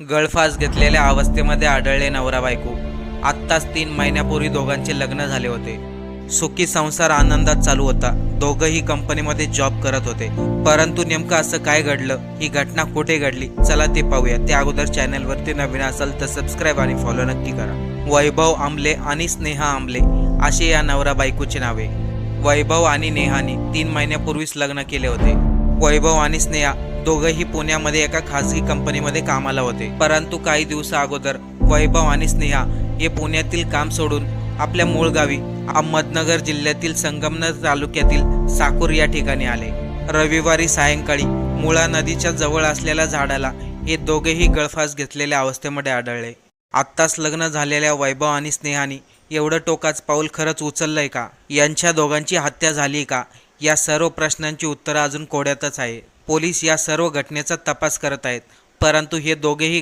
गळफास घेतलेल्या अवस्थेमध्ये आढळले नवरा बायको। आत्ताच 3 महिन्यापूर्वी दोघांचे लग्न झाले होते। सुखी संसार आनंदात चालू होता। दोघंही कंपनीमध्ये जॉब करत होते। परंतु नेमकं असं काय घडलं, ही घटना कुठे घडली, चला ते पाहूया। त्या अगोदर चॅनलवरती नवीन असाल तर सबस्क्राईब आणि फॉलो नक्की करा। वैभव आमले आणि स्नेहा आमले असे या नवरा बायकोचे नावे। वैभव आणि नेहाने 3 महिन्यापूर्वीच लग्न केले होते। वैभव आणि स्नेहा दोघंही पुण्यामध्ये एका खासगी कंपनीमध्ये कामाला होते। परंतु काही दिवसा अगोदर वैभव आणि स्नेहा हे पुण्यातील काम सोडून आपल्या मूळ गावी अहमदनगर जिल्ह्यातील संगमनेर तालुक्यातील साकूर या ठिकाणी आले। रविवारी सायंकाळी मुळा नदीच्या जवळ असलेल्या झाडाला हे दोघेही गळफास घेतलेल्या अवस्थेमध्ये आढळले। आत्ताच लग्न झालेल्या वैभव आणि स्नेहाने एवढं टोकाचं पाऊल खरंच उचललंय का? यांच्या दोघांची हत्या झाली का? या सर्व प्रश्नांची उत्तरं अजून कोड्यातच आहे। पोलीस या सर्व घटनेचा तपास करत आहेत। परंतु हे दोघेही